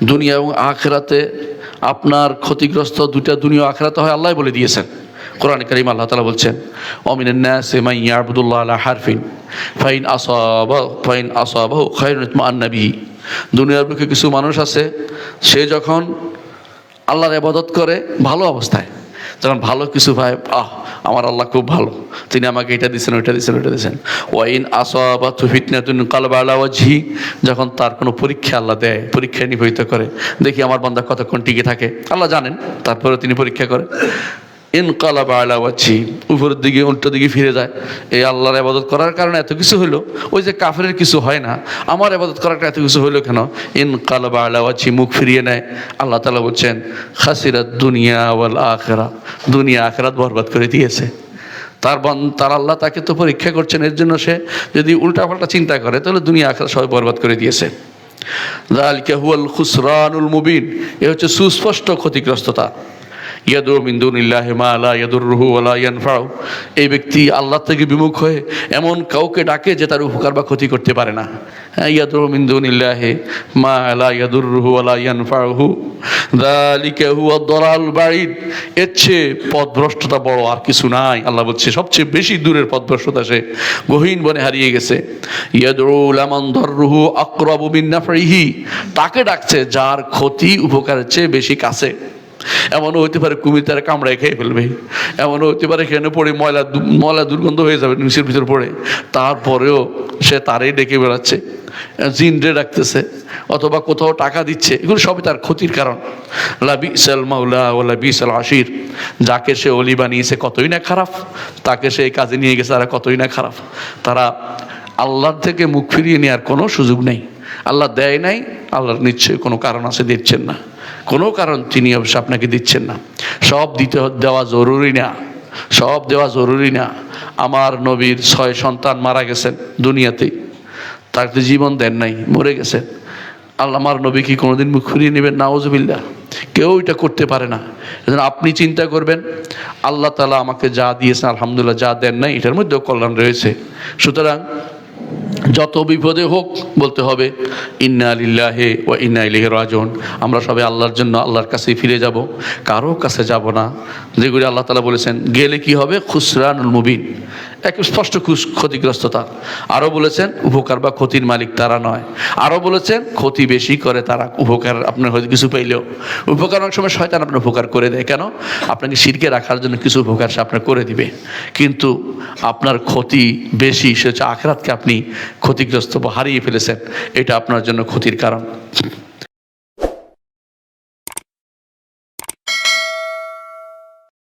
দুনিয়া এবং আখিরাতে আপনার ক্ষতিগ্রস্ত দুইটা দুনিয়া আখিরাতে হয় আল্লাহ বলে দিয়েছেন। কোরআনে কারীম আল্লাহ তাআলা বলছেন, ওয়ামিনান নাসি মান ইয়াবুদুল্লাহ আলা হারফিন ফাইন আসাবাহু খায়রুন ইতমাআন্না বিহি। দুনিয়ার বুকে কিছু মানুষ আছে, সে যখন আল্লাহর ইবাদত করে ভালো অবস্থায়, যখন ভালো কিছু পায়, আমার আল্লাহ খুব ভালো, তিনি আমাকে এটা দিয়েছেন, ওইটা দিয়েছেন, ওইটা দিয়েছেন। ওয়াইন আসাবাতহু ফিতনাতুন ইনকালাবা আলা ওয়াজহি, যখন তার কোনো পরীক্ষা আল্লাহ দেয়, পরীক্ষায় নিবেদিত করে, দেখি আমার বান্দা কতক্ষণ টিকে থাকে, আল্লাহ জানেন, তারপরে তিনি পরীক্ষা করে। ইনকালাবা আলা ওয়াজহি, উপরের দিকে উল্টো দিকে ফিরে যায়। এই আল্লাহর ইবাদত করার কারণে এত কিছু হলো, ওই যে কাফেরের কিছু হয় না, আমার ইবাদত করার এত কিছু হলো কেন? ইনকালাবা আলা ওয়াজহি, মুখ ফিরিয়ে নেয়। আল্লাহ তাআলা বলছেন, খাসিরাত দুনিয়া ওয়াল আখিরা, দুনিয়া আখিরাত বরবাদ করে দিয়েছে। তার আল্লাহ তাকে তো পরীক্ষা করছেন, এর জন্য সে যদি উল্টাপাল্টা চিন্তা করে তাহলে দুনিয়া আখিরাত সবাই বরবাদ করে দিয়েছে। যালিকা হুয়াল খুসরানুল মুবিন, এ হচ্ছে সুস্পষ্ট ক্ষতিগ্রস্ততা। ইয়াদু মিন দুনিল্লাহি মা লা ইয়াদুররুহু ওয়া লা ইয়ানফাউ, এই ব্যক্তি আল্লাহ থেকে বিমুখ হয়ে এমন কাউকে ডাকে যে তার উপকার বা ক্ষতি করতে পারে না। ইয়াদু মিন দুনিল্লাহি মা লা ইয়াদুররুহু ওয়া লা ইয়ানফাউহু যালিকা হুয়াদ দালালুল বাঈদ, এর চেয়ে পথভ্রষ্টতা বড় আর কিছু নাই। আল্লাহ বলছে সবচেয়ে বেশি দূরের পথভ্রষ্টতা, সে গহীন বনে হারিয়ে গেছে। ইয়াদু লামান দাররুহু আকরাবু মিন নাফইহি, তাকে ডাকছে যার ক্ষতি উপকারের চেয়ে বেশি কাছে। এমনও হইতে পারে কুমির তারা কামড়ায় খেয়ে ফেলবে, এমনও হইতে পারে এখানে পড়ে ময়লা দুর্গন্ধ হয়ে যাবে নিচের ভিতর পড়ে, তারপরেও সে তারই ডেকে বেড়াচ্ছে, জিনরে ডাকতেছে, অথবা কোথাও টাকা দিচ্ছে, এগুলো সবই তার ক্ষতির কারণ। লা বিসাল মাওলা ওয়া লা বিসাল আশির, যাকে সে ওলি বানিয়েছে কতই না খারাপ, তাকে সে এই কাজে নিয়ে গেছে তারা কতই না খারাপ। তারা আল্লাহর থেকে মুখ ফিরিয়ে নেওয়ার কোনো সুযোগ নেই। আল্লাহ দেয় নাই, আল্লাহর নিশ্চয়ই কোনো কারণ আছে, দিচ্ছেন না, কোনো কারণ তিনি অবশ্য আপনাকে দিচ্ছেন না। সব দেওয়া জরুরি না, সব দেওয়া জরুরি না। আমার নবীর 6 সন্তান মারা গেছেন দুনিয়াতেই, তাকে জীবন দেন নাই, মরে গেছেন। আল্লাহ আমার নবী কি কোনোদিন মুখ ফিরিয়ে নেবেন? নাউজুবিল্লাহ, কেউ এটা করতে পারে না। এজন্য আপনি চিন্তা করবেন, আল্লাহ তাআলা আমাকে যা দিয়েছেন আলহামদুলিল্লাহ, যা দেন নাই এটার মধ্যেও কল্যাণ রয়েছে। সুতরাং যত বিপদে হোক বলতে হবে ইন্না লিল্লাহি ওয়া ইন্না ইলাইহি রাজিউন। আমরা সবাই আল্লাহর জন্য আল্লাহর কাছেই ফিরে যাব, কারো কাছে যাব না। যেগুলি আল্লাহ তাআলা বলেছেন গেলে কি হবে, খুসরানুল মুবিন, এক স্পষ্ট ক্ষতিগ্রস্ততা। আরও বলেছেন উপকার বা ক্ষতির মালিক তারা নয়। আরও বলেছেন ক্ষতি বেশি করে তারা, উপকার আপনার হয়তো কিছু পাইলেও, উপকার অনেক সময় শয়তান আপনার উপকার করে দেয়। কেন? আপনাকে শিরকে রাখার জন্য কিছু উপকার সে আপনার করে দিবে, কিন্তু আপনার ক্ষতি বেশি, সে হচ্ছে আখিরাতকে আপনি ক্ষতিগ্রস্ত বা হারিয়ে ফেলেছেন, এটা আপনার জন্য ক্ষতির কারণ।